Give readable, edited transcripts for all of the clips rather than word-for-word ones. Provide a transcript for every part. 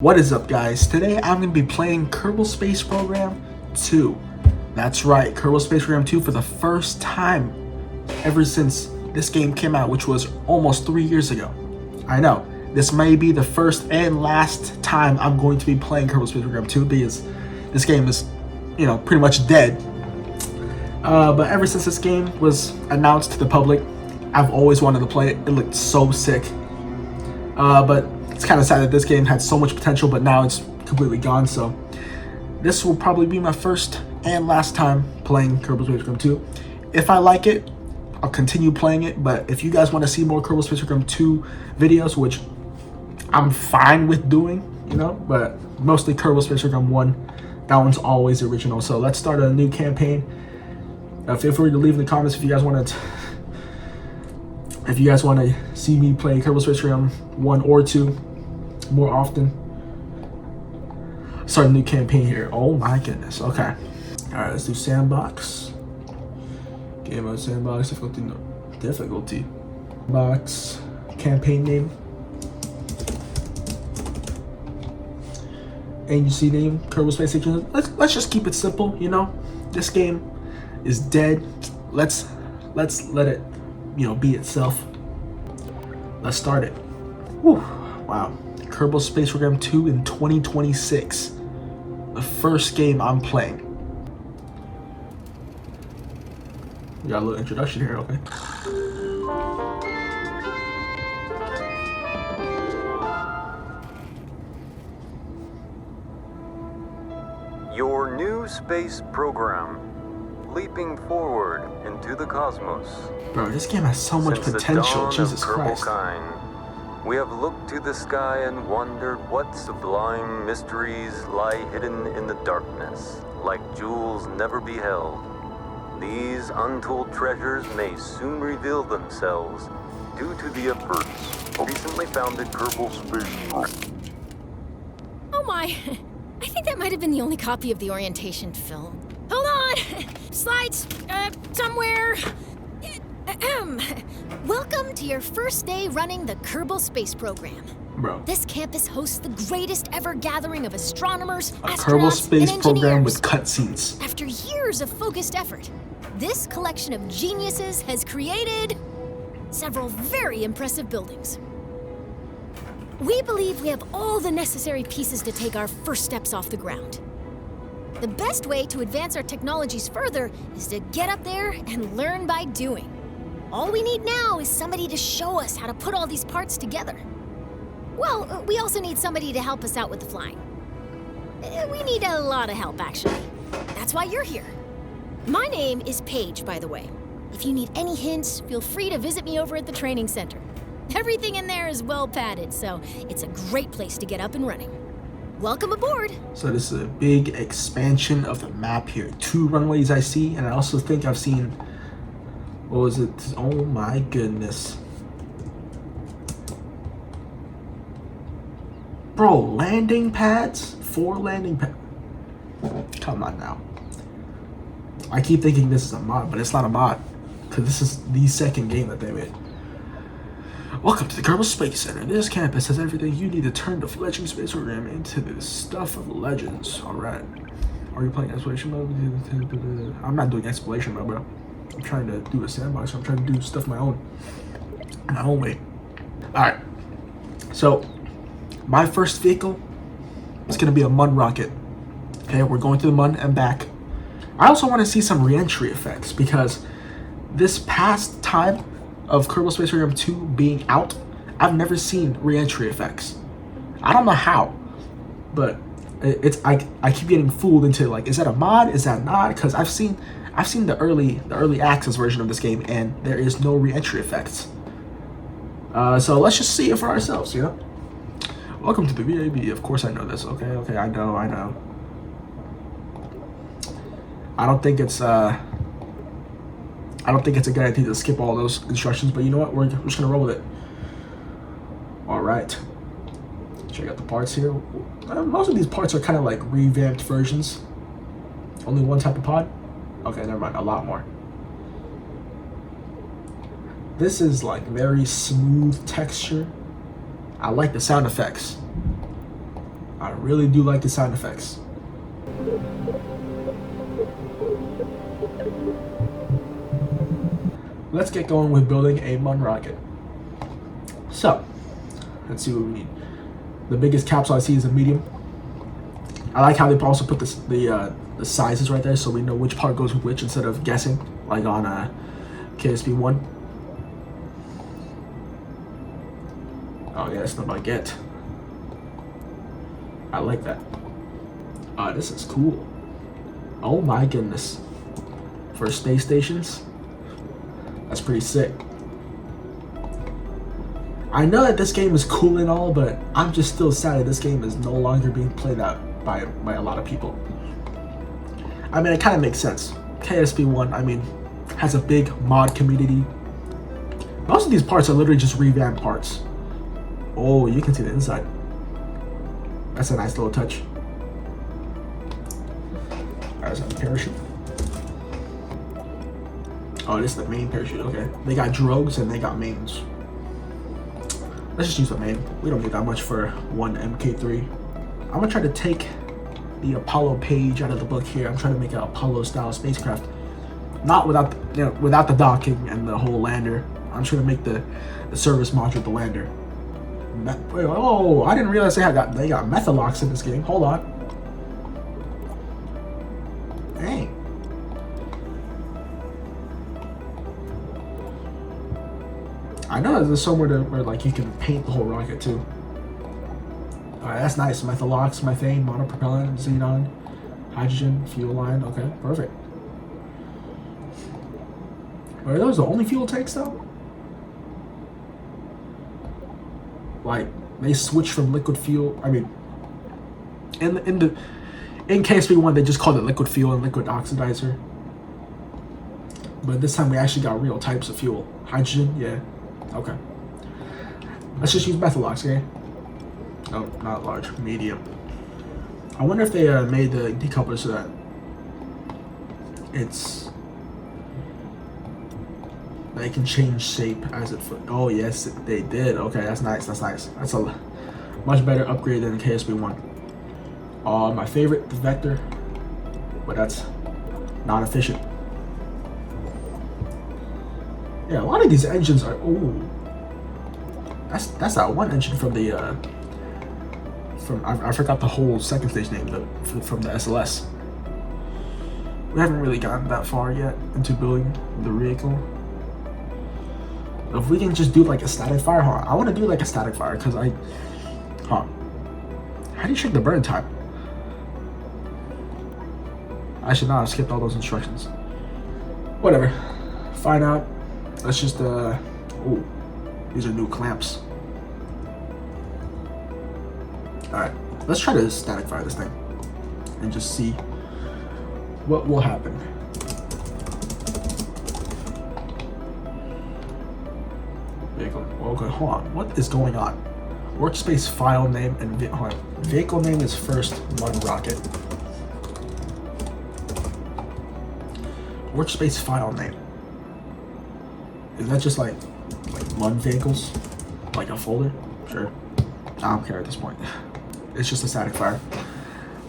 What is up, guys? Today I'm going to be playing Kerbal Space Program 2. That's right, Kerbal Space Program 2 for the first time ever since this game came out, which was almost 3 years ago. I know, this may be the first and last time I'm going to be playing Kerbal Space Program 2 because this game is, pretty much dead. But ever since this game was announced to the public, I've always wanted to play it. It looked so sick. But it's kind of sad that this game had so much potential, but now it's completely gone. So this will probably be my first and last time playing Kerbal Space Program 2. If I like it, I'll continue playing it. But if you guys want to see more Kerbal Space Program 2 videos, which I'm fine with doing, but mostly Kerbal Space Program 1, that one's always the original. So let's start a new campaign. Feel free to leave in the comments if you guys want to see me play Kerbal Space Program 1 or 2 more often. Start a new campaign here. Oh my goodness. Okay. Alright, let's do sandbox. Game mode sandbox. Difficulty. Box. Campaign name. Agency name. Kerbal Space Program. Let's just keep it simple, This game is dead. Let's let it be itself. Let's start it. Whew. Wow. Kerbal Space Program 2 in 2026. The first game I'm playing. We got a little introduction here, okay? Your new space program. Leaping forward into the cosmos. Bro, this game has so much potential. Jesus Christ. We have looked to the sky and wondered what sublime mysteries lie hidden in the darkness, like jewels never beheld. These untold treasures may soon reveal themselves due to the efforts recently founded Kerbal Space Program. Oh my, I think that might have been the only copy of the orientation film. Hold on! Slides, somewhere. Welcome to your first day running the Kerbal Space Program. Bro. This campus hosts the greatest ever gathering of astronomers, A astronauts, Kerbal Space and Program engineers. with cutscenes. After years of focused effort, this collection of geniuses has created several very impressive buildings. We believe we have all the necessary pieces to take our first steps off the ground. The best way to advance our technologies further is to get up there and learn by doing. All we need now is somebody to show us how to put all these parts together. Well, we also need somebody to help us out with the flying. We need a lot of help, actually. That's why you're here. My name is Paige, by the way. If you need any hints, feel free to visit me over at the training center. Everything in there is well padded, so it's a great place to get up and running. Welcome aboard! So this is a big expansion of the map here. 2 runways I see, and I also think I've seen, what was it? Oh my goodness. Bro, landing pads? 4 landing pads? Come on now. I keep thinking this is a mod, but it's not a mod, because this is the second game that they made. Welcome to the Kerbal Space Center. This campus has everything you need to turn the fledgling space program into the stuff of legends. Alright. Are you playing exploration mode? I'm not doing exploration mode, bro. I'm trying to do a sandbox. I'm trying to do stuff my own way. Alright. So, my first vehicle is going to be a mud rocket. Okay, we're going to the mud and back. I also want to see some re-entry effects because this past time of Kerbal Space Program 2 being out, I've never seen re-entry effects. I don't know how, but I keep getting fooled into like, is that a mod? Is that not? Because I've seen the early access version of this game, and there is no re-entry effects. So let's just see it for ourselves, Welcome to the VAB. Of course I know this. Okay, I know. I don't think it's a good idea to skip all those instructions, but you know what? We're just gonna roll with it. All right. Check out the parts here. Most of these parts are kind of like revamped versions. Only one type of pod? Okay, never mind. A lot more. This is like very smooth texture. I like the sound effects. I really do like the sound effects. Let's get going with building a MUN rocket. So, let's see what we need. The biggest capsule I see is a medium. I like how they also put the sizes right there, so we know which part goes with which instead of guessing, like on KSP1. Oh yeah, it's the baguette. I like that. This is cool. Oh my goodness. For space stations, that's pretty sick. I know that this game is cool and all, but I'm just still sad that this game is no longer being played out by a lot of people. I mean, it kind of makes sense. KSP1, I mean, has a big mod community. Most of these parts are literally just revamped parts. Oh, you can see the inside. That's a nice little touch. There's a parachute. Oh, this is the main parachute, okay. They got drogues and they got mains. Let's just use the main. We don't need that much for one MK3. I'm gonna try to take the Apollo page out of the book here. I'm trying to make an Apollo style spacecraft. Not without without the docking and the whole lander. I'm trying to make the service module, the lander. Oh, I didn't realize they got methalox in this game. Hold on. Dang. I know there's somewhere where like you can paint the whole rocket too. Alright, that's nice. Methalox, methane, monopropellant, xenon, hydrogen, fuel line. Okay, perfect. Are those the only fuel tanks though? Like they switch from liquid fuel. I mean, in KSP1 they just called it liquid fuel and liquid oxidizer. But this time we actually got real types of fuel. Hydrogen, yeah. Okay. Let's just use methalox, okay? Oh, not large, medium. I wonder if they made the decoupler so that they can change shape as it. Oh yes, they did. Okay, that's nice. That's nice. That's a much better upgrade than KSP1. My favorite, the Vector, but that's not efficient. Yeah, a lot of these engines are. Ooh, that's that one engine from the I forgot the whole second stage name, but from the SLS. We haven't really gotten that far yet into building the vehicle. If we can just do like a static fire, I want to do like a static fire because how do you check the burn time? I should not have skipped all those instructions. Whatever. Find out. Let's just ooh, these are new clamps. Alright, let's try to static fire this thing and just see what will happen. Vehicle. Okay, hold on. What is going on? Workspace file name and vehicle name is first MUN rocket. Workspace file name. Is that just like MUN vehicles? Like a folder? Sure. I don't care at this point. It's just a static fire.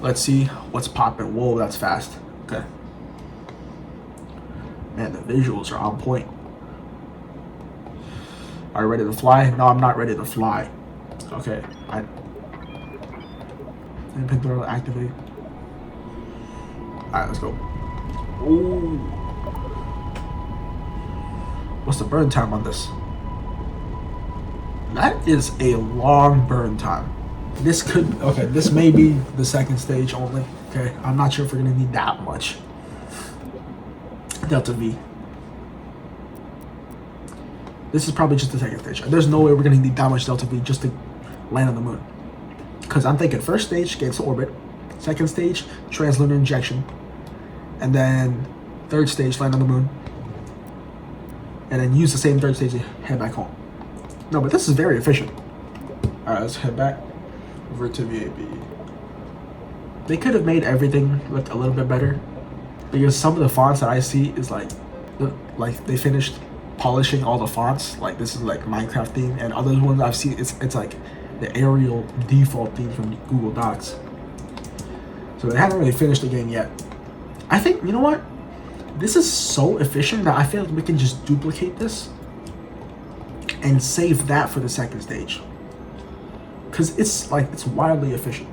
Let's see what's popping. Whoa, that's fast. Okay. Man, the visuals are on point. Are you ready to fly? No, I'm not ready to fly. Okay. Pin throttle activate. Alright, let's go. Ooh. What's the burn time on this? That is a long burn time. This may be the second stage only. Okay, I'm not sure if we're gonna need that much. Delta V. This is probably just the second stage. There's no way we're gonna need that much Delta V just to land on the moon. Because I'm thinking first stage, get to orbit. Second stage, translunar injection. And then third stage, land on the moon. And then use the same third stage to head back home. No, but this is very efficient. Alright, let's head back over to VAB. They could have made everything look a little bit better. Because some of the fonts that I see is like they finished polishing all the fonts. Like this is like Minecraft theme, and other ones I've seen it's like the Arial default theme from Google Docs. So they haven't really finished the game yet. I think, you know what? This is so efficient that I feel like we can just duplicate this and save that for the second stage. Because it's wildly efficient.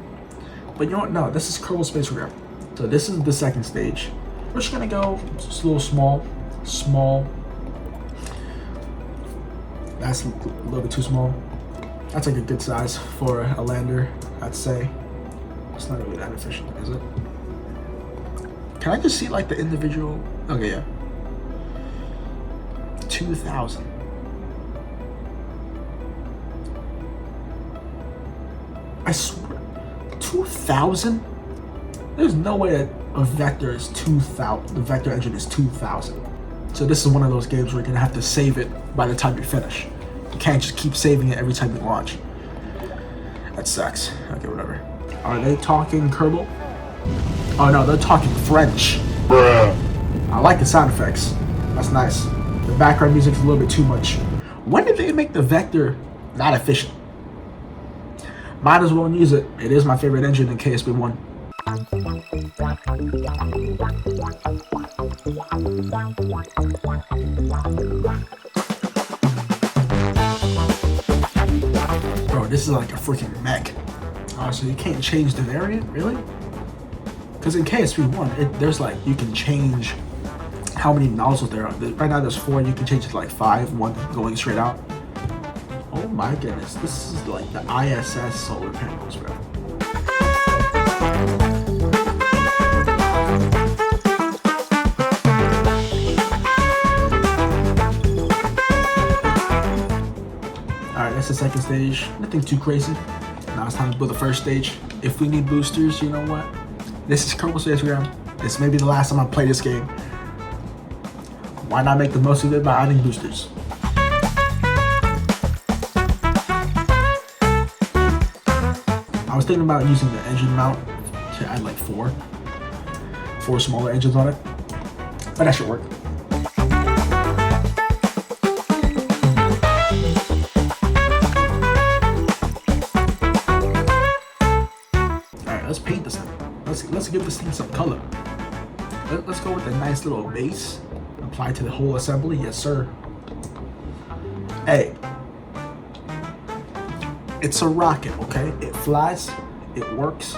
But you know what? No, this is Kerbal Space Program. So this is the second stage. We're just gonna go just a little small. That's a little bit too small. That's like a good size for a lander, I'd say. It's not really that efficient, is it? Can I just see like the individual? Okay, yeah. 2,000. I swear, 2,000? There's no way that a vector is 2,000. The vector engine is 2,000. So this is one of those games where you're gonna have to save it by the time you finish. You can't just keep saving it every time you launch. That sucks. Okay, whatever. Are they talking Kerbal? Oh no, they're talking French. Bruh. I like the sound effects. That's nice. The background music's a little bit too much. When did they make the vector not efficient? Might as well use it. It is my favorite engine in KSP1. Bro, this is like a freaking mech. Oh, so you can't change the variant? Really? Because in KSP1, there's like, you can change how many nozzles there are. Right now there's 4, you can change it to like 5, 1 going straight out. Oh my goodness, this is like the ISS solar panels, bro. Alright, that's the second stage. Nothing too crazy. Now it's time to build the first stage. If we need boosters, you know what? This is Kerbal Space Program. This may be the last time I play this game. Why not make the most of it by adding boosters? I was thinking about using the engine mount to add like 4 smaller engines on it, but that should work. Let's paint this thing. Let's give this thing some color. Let's go with a nice little base. Apply to the whole assembly. Yes, sir. Hey. It's a rocket, okay? It flies. It works.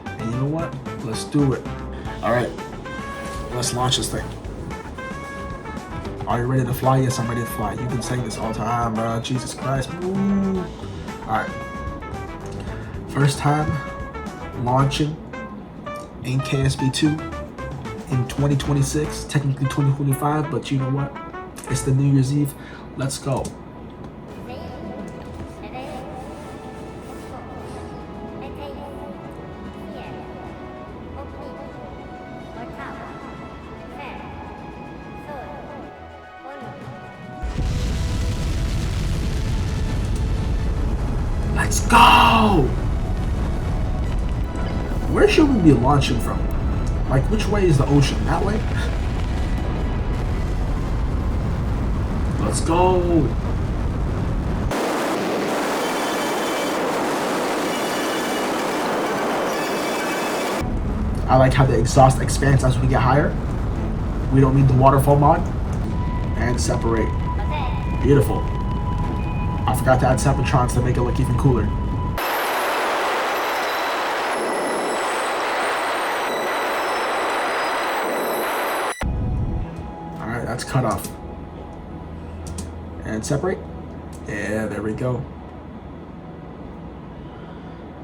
And you know what? Let's do it. Alright. Let's launch this thing. Are you ready to fly? Yes, I'm ready to fly. You've been saying this all the time, bro. Jesus Christ. Alright. First time launching in KSP2 in 2026, technically 2025, but you know what? It's the New Year's Eve. Let's go. Let's go! Where should we be launching from? Like, which way is the ocean? That way? Let's go! I like how the exhaust expands as we get higher. We don't need the waterfall mod. And separate. Beautiful. I forgot to add Separatrons to make it look even cooler. Alright, that's cut off. And separate. Yeah, there we go.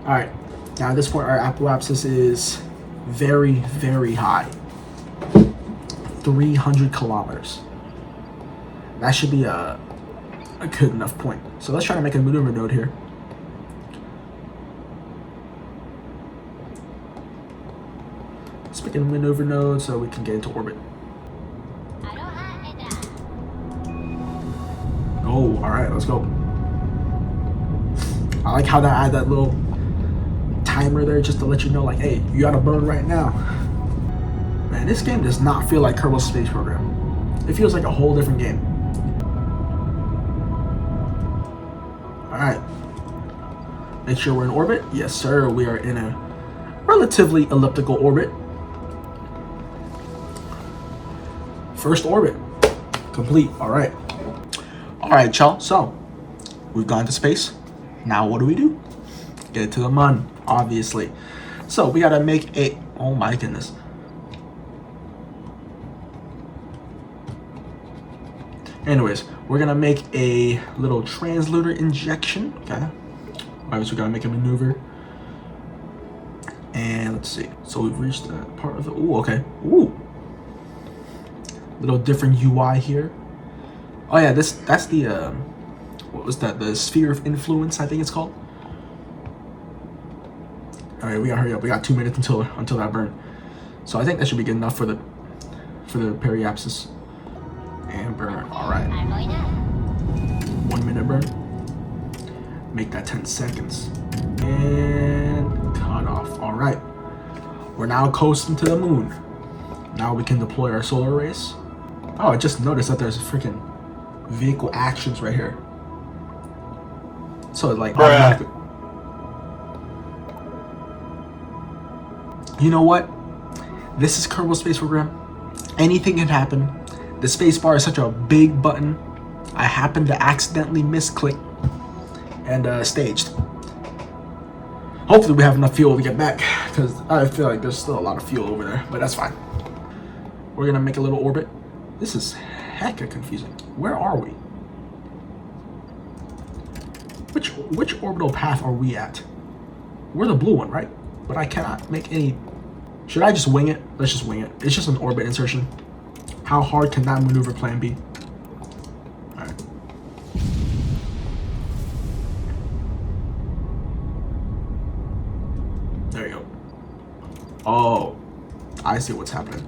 Alright, now at this point our apoapsis is very, very high. 300 kilometers. That should be a good enough point. So let's try to make a maneuver node here. Let's make a maneuver node so we can get into orbit. Oh, alright, let's go. I like how they add that little timer there just to let you know, like, hey, you gotta burn right now. Man, this game does not feel like Kerbal Space Program. It feels like a whole different game. Alright. Make sure we're in orbit. Yes, sir. We are in a relatively elliptical orbit. First orbit complete. All right, y'all. So we've gone to space. Now what do? Get it to the moon, obviously. So we gotta make a. Oh my goodness. Anyways, we're gonna make a little translunar injection. Okay. Alright, so we gotta make a maneuver. And let's see. So we've reached that part of the. Ooh, okay. Ooh. Little different UI here. Oh yeah, that's the what was that? The sphere of influence, I think it's called. All right, we gotta hurry up. We got 2 minutes until that burn. So I think that should be good enough for the periapsis. And burn. All right. 1 minute burn. Make that 10 seconds. And cut off. All right. We're now coasting to the moon. Now we can deploy our solar arrays. Oh, I just noticed that there's a freaking vehicle actions right here. So it like automatically. You know what? This is Kerbal Space Program. Anything can happen. The space bar is such a big button. I happened to accidentally misclick and staged. Hopefully we have enough fuel to get back, because I feel like there's still a lot of fuel over there, but that's fine. We're gonna make a little orbit. This is hecka confusing. Where are we? Which orbital path are we at? We're the blue one, right? But I cannot make any. Should I just wing it? Let's just wing it. It's just an orbit insertion. How hard can that maneuver plan be? Alright. There you go. Oh, I see what's happening.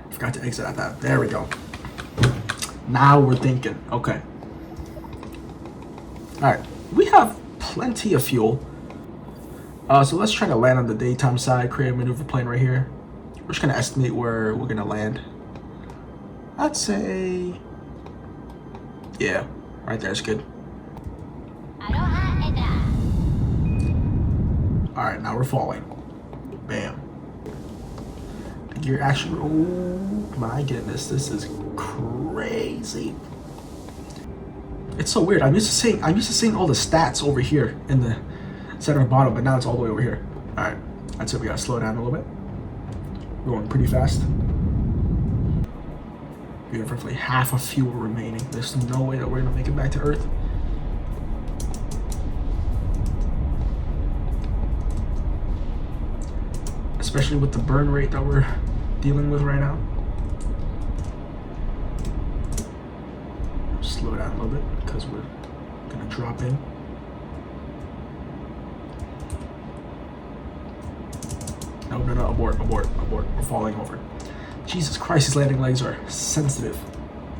Forgot to exit at that. There we go. Now we're thinking. Okay. Alright. We have plenty of fuel. So let's try to land on the daytime side, create a maneuver plane right here. We're just going to estimate where we're going to land. I'd say... yeah, right there is good. Alright, now we're falling. Bam. You're actually... oh my goodness, this is crazy. It's so weird. I'm used to seeing all the stats over here in the center bottom, but now it's all the way over here. Alright, I'd say we gotta slow down a little bit. We're going pretty fast. We have roughly half of fuel remaining. There's no way that we're gonna make it back to Earth. Especially with the burn rate that we're dealing with right now. Slow down a little bit because we're gonna drop in. No, abort. We're falling over. Jesus Christ, these landing legs are sensitive.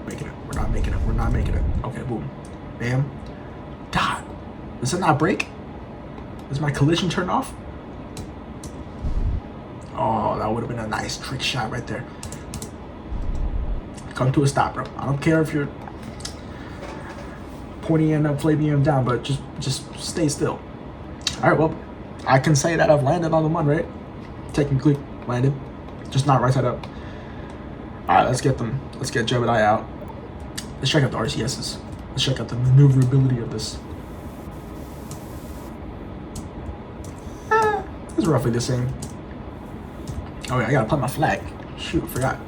Making it. We're not making it. Okay, boom. Bam. God. Does it not break? Is my collision turned off? Oh, that would have been a nice trick shot right there. Come to a stop, bro. I don't care if you're pointing and flaming him down, but just stay still. Alright, well, I can say that I've landed on the moon, right? Technically landed. Just not right side up. Alright, let's get Jebediah out. Let's check out the RCSs. Let's check out the maneuverability of this. It's roughly the same. Oh yeah, I gotta plant my flag. Shoot, I forgot.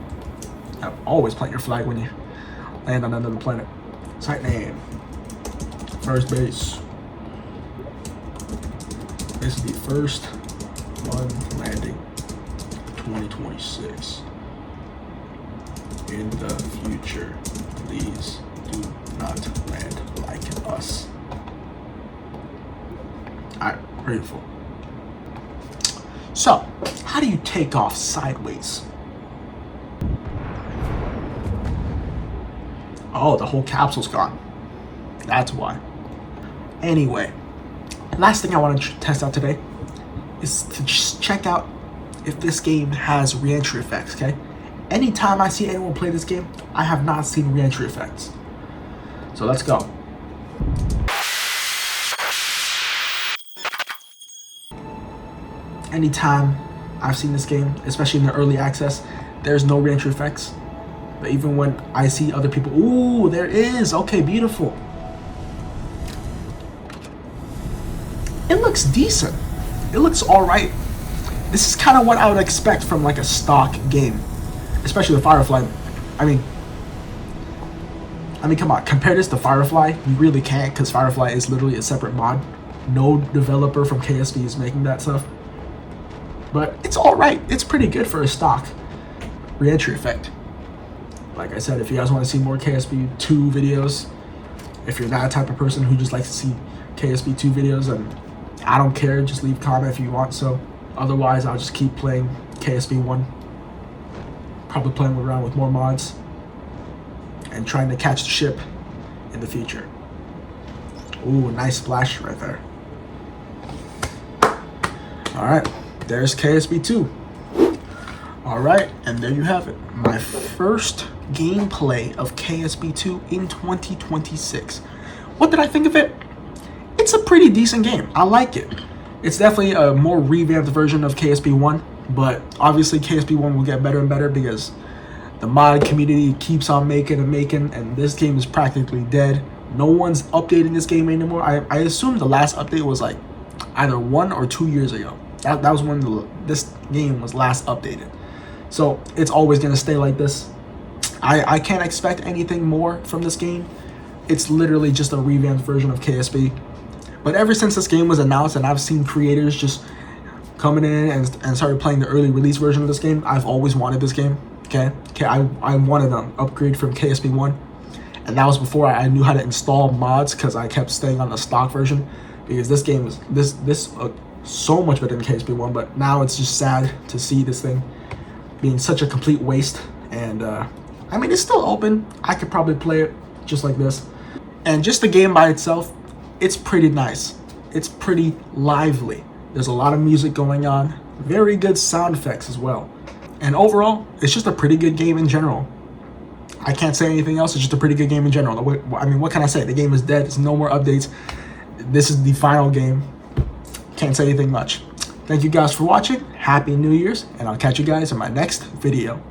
Always plant your flag when you land on another planet. Site name. First base. This is the first one landing. 2026. In the future, please do not land like us. Alright, ready for. So, how do you take off sideways? Oh, the whole capsule's gone. That's why. Anyway, last thing I want to test out today is to just check out if this game has re-entry effects, okay? Anytime I see anyone play this game, I have not seen re-entry effects. So let's go. anytime I've seen this game, especially in the early access, there's no re-entry effects. But even when I see other people, ooh, there is. Okay, beautiful. It looks decent. It looks all right. This is kind of what I would expect from like a stock game, especially the Firefly. I mean, come on, compare this to Firefly. You really can't, because Firefly is literally a separate mod. No developer from KSP is making that stuff. But it's all right. It's pretty good for a stock re-entry effect. Like I said, if you guys want to see more KSP 2 videos, if you're that type of person who just likes to see KSP 2 videos, and I don't care, just leave a comment if you want so. Otherwise, I'll just keep playing KSP 1. Probably playing around with more mods and trying to catch the ship in the future. Ooh, nice splash right there. Alright, there's KSP 2. Alright, and there you have it. My first gameplay of KSP 2 in 2026. What did I think of it? It's a pretty decent game. I like it. It's definitely a more revamped version of KSP 1, but obviously KSP 1 will get better and better because the mod community keeps on making and this game is practically dead. No one's updating this game anymore. I assume the last update was like either 1 or 2 years ago. That was when this game was last updated. So it's always going to stay like this. I can't expect anything more from this game. It's literally just a revamped version of KSP. But ever since this game was announced and I've seen creators just coming in and started playing the early release version of this game, I've always wanted this game. Okay, I wanted an upgrade from KSP 1. And that was before I knew how to install mods, because I kept staying on the stock version. Because this game is so much better than KSP 1. But now it's just sad to see this thing being such a complete waste. And I mean, it's still open. I could probably play it just like this. And just the game by itself, it's pretty nice. It's pretty lively. There's a lot of music going on. Very good sound effects as well. And overall, it's just a pretty good game in general. I can't say anything else. It's just a pretty good game in general. I mean, what can I say? The game is dead. There's no more updates. This is the final game. Can't say anything much. Thank you guys for watching. Happy New Year's. And I'll catch you guys in my next video.